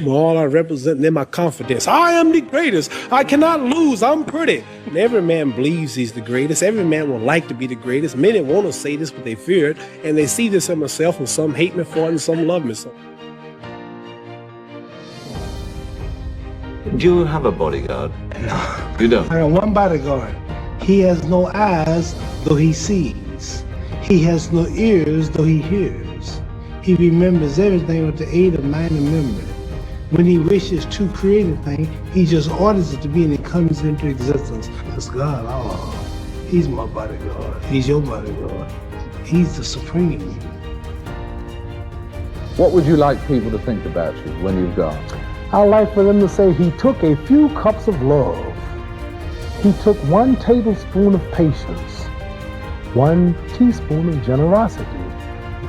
All I represent in my confidence. I am the greatest. I cannot lose. I'm pretty. And every man believes he's the greatest. Every man would like to be the greatest. Many want to say this, but they fear it. And they see this in myself, and some hate me for it, and some love me so. Do you have a bodyguard? No. You don't? I got one bodyguard. He has no eyes, though he sees. He has no ears, though he hears. He remembers everything with the aid of mind and memory. When he wishes to create a thing, he just orders it to be and it comes into existence. That's God. Oh, he's my bodyguard. He's your bodyguard. He's the supreme. What would you like people to think about you when you've gone? I'd like for them to say he took a few cups of love. He took 1 tablespoon of patience, 1 teaspoon of generosity,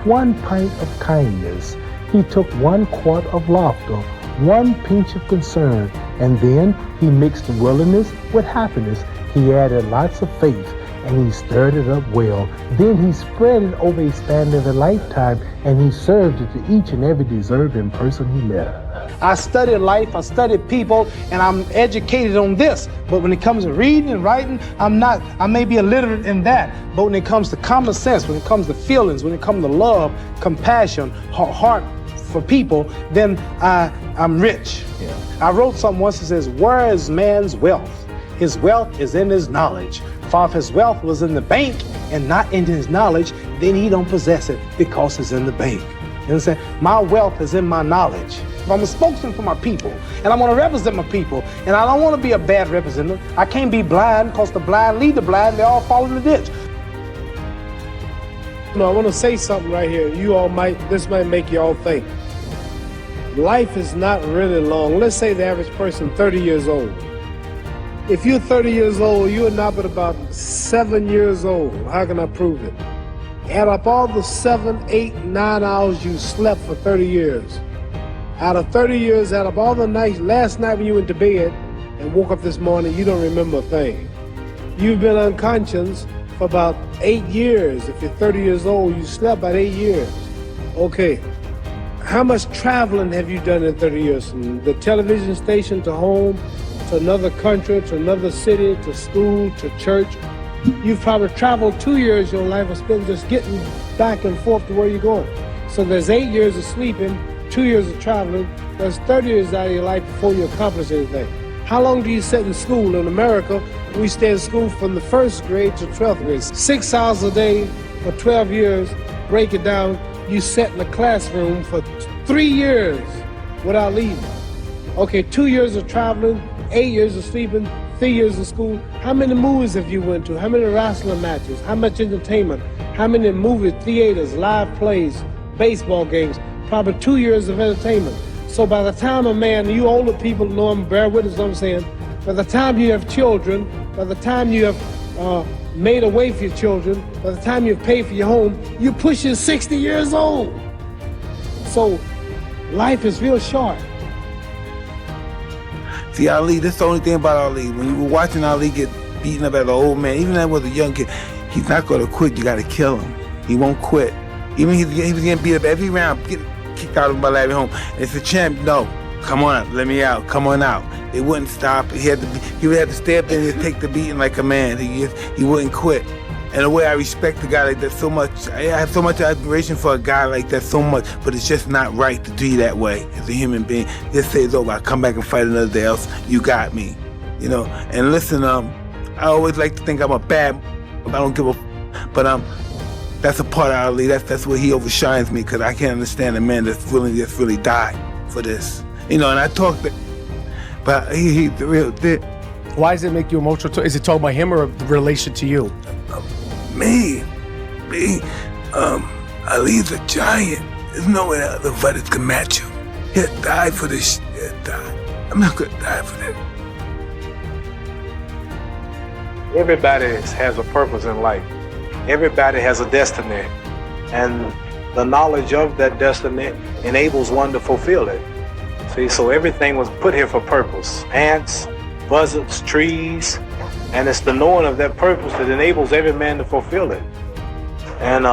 1 pint of kindness. He took 1 quart of laughter, 1 pinch of concern, and then he mixed willingness with happiness. He added lots of faith, and he stirred it up well. Then he spread it over a span of a lifetime, and he served it to each and every deserving person he met. I studied life, I studied people, and I'm educated on this. But when it comes to reading and writing, I may be illiterate in that. But when it comes to common sense, when it comes to feelings, when it comes to love, compassion, heart for people, then I'm rich. Yeah. I wrote something once that says, where is man's wealth? His wealth is in his knowledge. For if his wealth was in the bank and not in his knowledge, then he don't possess it because it's in the bank. You understand? My wealth is in my knowledge. I'm a spokesman for my people, and I want to represent my people, and I don't want to be a bad representative. I can't be blind because the blind lead the blind, they all fall in the ditch. No, I want to say something right here. This might make you all think. Life is not really long. Let's say the average person 30 years old. If you're 30 years old, you're not but about 7 years old. How can I prove it? Add up all the 7, 8, 9 hours you slept for 30 years. Out of 30 years, out of all the nights, last night when you went to bed and woke up this morning, you don't remember a thing. You've been unconscious for about 8 years. If you're 30 years old, you slept about 8 years. Okay, how much traveling have you done in 30 years? From the television station to home, to another country, to another city, to school, to church. You've probably traveled 2 years of your life or spent just getting back and forth to where you're going. So there's 8 years of sleeping, 2 years of traveling, there's 30 years out of your life before you accomplish anything. How long do you sit in school? In America, we stay in school from the 1st grade to 12th grade. 6 hours a day for 12 years, break it down, you sat in the classroom for 3 years without leaving. Okay, 2 years of traveling, 8 years of sleeping, 3 years of school. How many movies have you went to? How many wrestling matches? How much entertainment? How many movie theaters, live plays, baseball games? Probably 2 years of entertainment. So by the time a man, you older people know I'm bear witness what I'm saying, by the time you have children, by the time you have made a way for your children, by the time you've paid for your home, you're pushing 60 years old. So life is real short. See, Ali, that's the only thing about Ali. When you were watching Ali get beaten up as an old man, even as a young kid, he's not going to quit. You got to kill him. He won't quit. Even he was getting beat up every round, getting kicked out of my lab at home. And it's a champ. No, come on, let me out. Come on out. They wouldn't stop. He would have to stay up there and take the beating like a man. He wouldn't quit. And the way I respect a guy like that so much, I have so much admiration for a guy like that so much, but it's just not right to do that way as a human being. Just say it's over. I come back and fight another day else. You got me, you know. And listen, I always like to think I'm a bad, I don't give a, but that's a part of Ali. That's where he overshines me, because I can't understand a man that's willing to just really die for this, you know. And I talk, but he's the real thing. Why does it make you emotional? Is it talking about him or the relation to you? Me, Ali's a giant. There's no way that other fighters can match him. He'll die for this shit. He'll die. I'm not gonna die for that. Everybody has a purpose in life. Everybody has a destiny. And the knowledge of that destiny enables one to fulfill it. See, so everything was put here for purpose. Ants, buzzards, trees, and it's the knowing of that purpose that enables every man to fulfill it. And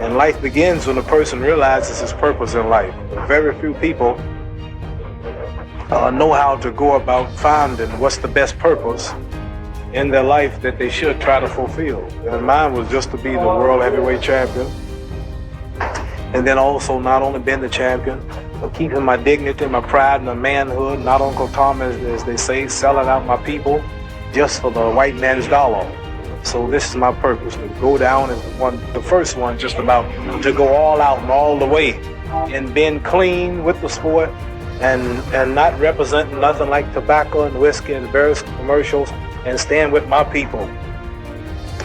And life begins when a person realizes his purpose in life. Very few people know how to go about finding what's the best purpose in their life that they should try to fulfill. And mine was just to be the world heavyweight champion. And then also not only being the champion, but keeping my dignity, my pride, and my manhood, not Uncle Tom, as they say, selling out my people just for the white man's dollar. So this is my purpose, to go down as the first one, just about to go all out and all the way and being clean with the sport and not representing nothing like tobacco and whiskey and various commercials, and stand with my people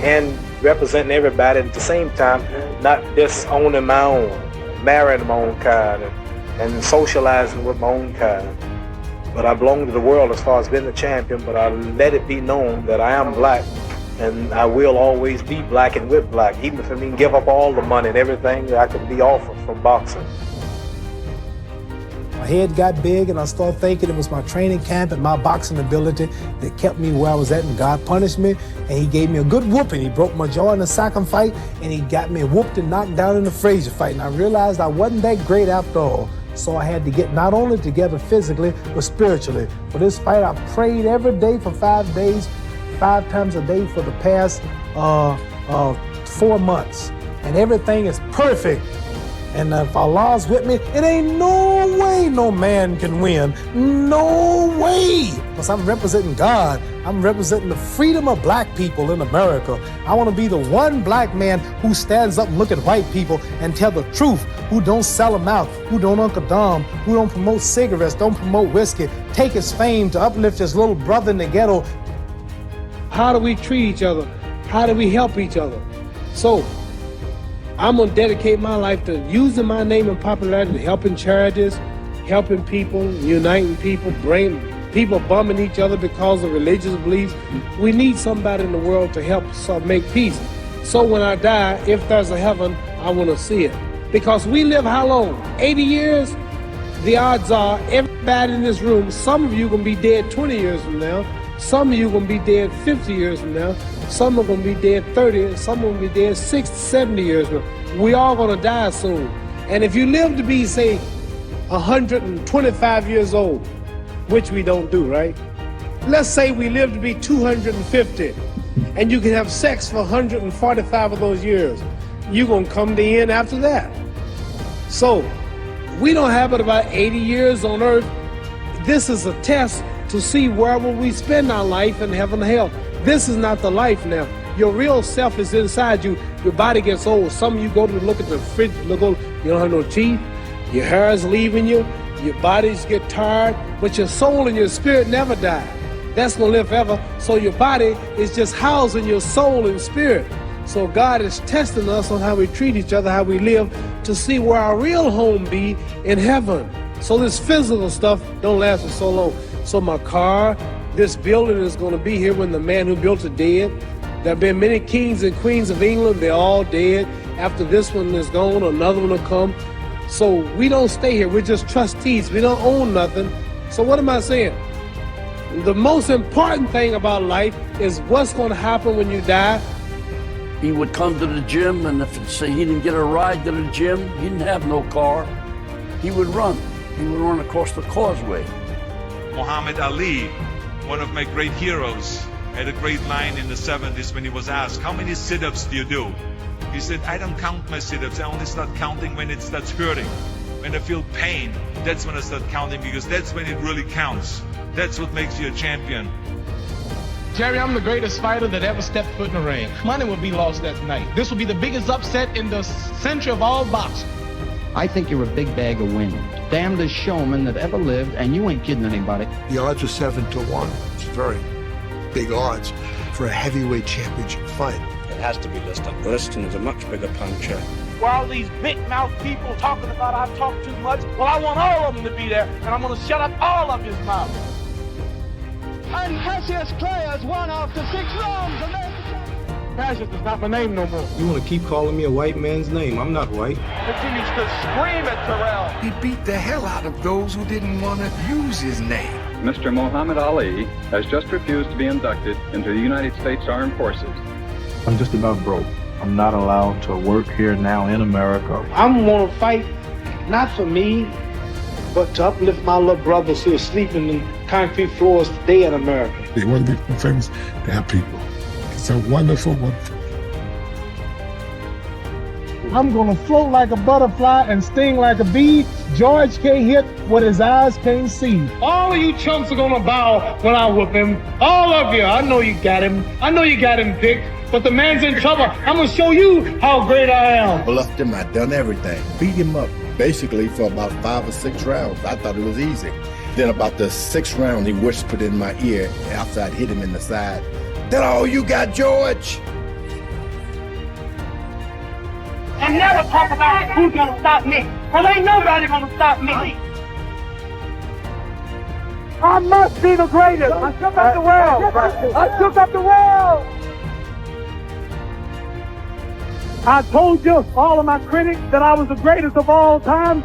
and representing everybody at the same time, not just owning my own, marrying my own kind and socializing with my own kind. But I belong to the world as far as being the champion, but I let it be known that I am black, and I will always be black and with black, even if I mean give up all the money and everything that I could be offered from boxing. My head got big and I started thinking it was my training camp and my boxing ability that kept me where I was at, and God punished me and he gave me a good whooping. He broke my jaw in the second fight and he got me whooped and knocked down in the Frazier fight, and I realized I wasn't that great after all. So I had to get not only together physically, but spiritually. For this fight, I prayed every day for 5 days, 5 times a day for the past 4 months. And everything is perfect. And if Allah's with me, it ain't no way no man can win. No way. Because I'm representing God. I'm representing the freedom of black people in America. I want to be the one black man who stands up and look at white people and tell the truth, who don't sell them out, who don't Uncle Dom, who don't promote cigarettes, don't promote whiskey, take his fame to uplift his little brother in the ghetto. How do we treat each other? How do we help each other? So, I'm gonna dedicate my life to using my name and popularity, helping charities, helping people, uniting people, bringing people bumming each other because of religious beliefs. We need somebody in the world to help us make peace. So when I die, if there's a heaven, I wanna see it. Because we live how long? 80 years? The odds are everybody in this room, some of you gonna be dead 20 years from now, some of you gonna be dead 50 years from now, some are gonna be dead 30, some are gonna be dead 60, 70 years from now. We all gonna die soon. And if you live to be, say, 125 years old, which we don't do, right? Let's say we live to be 250, and you can have sex for 145 of those years. You're gonna come to end after that. So, we don't have but about 80 years on earth. This is a test to see where will we spend our life in heaven and hell. This is not the life now. Your real self is inside you. Your body gets old. Some of you go to look at the fridge, you don't have no teeth. Your hair is leaving you. Your bodies get tired, but your soul and your spirit never die. That's gonna live forever. So your body is just housing your soul and spirit. So God is testing us on how we treat each other, how we live, to see where our real home be in heaven. So this physical stuff don't last for so long. So my car, this building is gonna be here when the man who built it dead. There have been many kings and queens of England, they're all dead. After this one is gone, another one will come. So we don't stay here, we're just trustees, we don't own nothing. So what am I saying? The most important thing about life is what's gonna happen when you die. He would come to the gym, and if say he didn't get a ride to the gym, he didn't have no car, he would run. He would run across the causeway. Muhammad Ali, one of my great heroes, had a great line in the 70s when he was asked, how many sit-ups do you do? He said, I don't count my sit-ups, I only start counting when it starts hurting. When I feel pain, that's when I start counting, because that's when it really counts. That's what makes you a champion. Jerry, I'm the greatest fighter that ever stepped foot in the ring. Money will be lost that night. This will be the biggest upset in the century of all boxing. I think you're a big bag of wind. Damnedest showman that ever lived, and you ain't kidding anybody. The odds are 7-1. It's very big odds for a heavyweight championship fight. It has to be Liston. Liston's a much bigger puncher. While these big mouth people talking about I talk too much, well, I want all of them to be there, and I'm going to shut up all of his mouth. And Cassius Clay has won after 6 rounds. Cassius is not my name no more. You want to keep calling me a white man's name? I'm not white. Continues to scream at Terrell. He beat the hell out of those who didn't want to use his name. Mr. Muhammad Ali has just refused to be inducted into the United States Armed Forces. I'm just about broke. I'm not allowed to work here now in America. I'm gonna fight, not for me, but to uplift my little brothers who are sleeping in concrete floors today in America. They want to be famous, they have people. It's a wonderful, wonderful. I'm gonna float like a butterfly and sting like a bee. George can't hit what his eyes can't see. All of you chumps are gonna bow when I whoop him. All of you. I know you got him. I know you got him picked. But the man's in trouble. I'm gonna show you how great I am. Bluffed him. I done everything. Beat him up basically for about 5 or 6 rounds. I thought it was easy. Then about the 6th round, he whispered in my ear after I'd hit him in the side, "That all you got, George?" And never talk about who's gonna stop me. Cause ain't nobody gonna stop me. I must be the greatest. I took up the world. I took up the world. I told you, all of my critics, that I was the greatest of all time.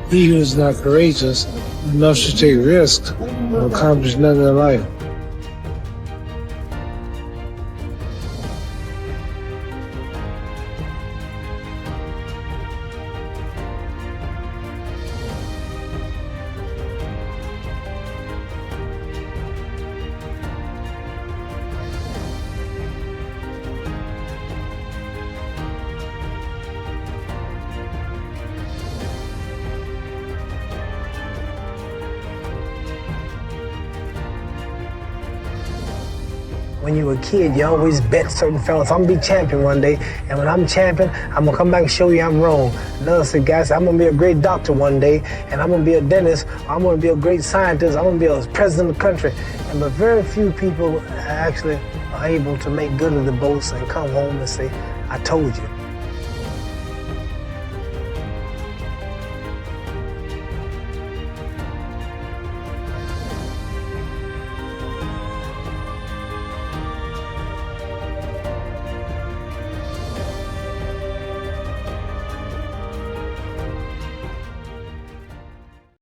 He who is not courageous enough to take risks will accomplish nothing in life. When you were a kid, you always bet certain fellas, I'm gonna be champion one day, and when I'm champion, I'm gonna come back and show you I'm wrong. Another said, guys, I'm gonna be a great doctor one day, and I'm gonna be a dentist, I'm gonna be a great scientist, I'm gonna be a president of the country. But very few people actually are able to make good of the boast and come home and say, I told you.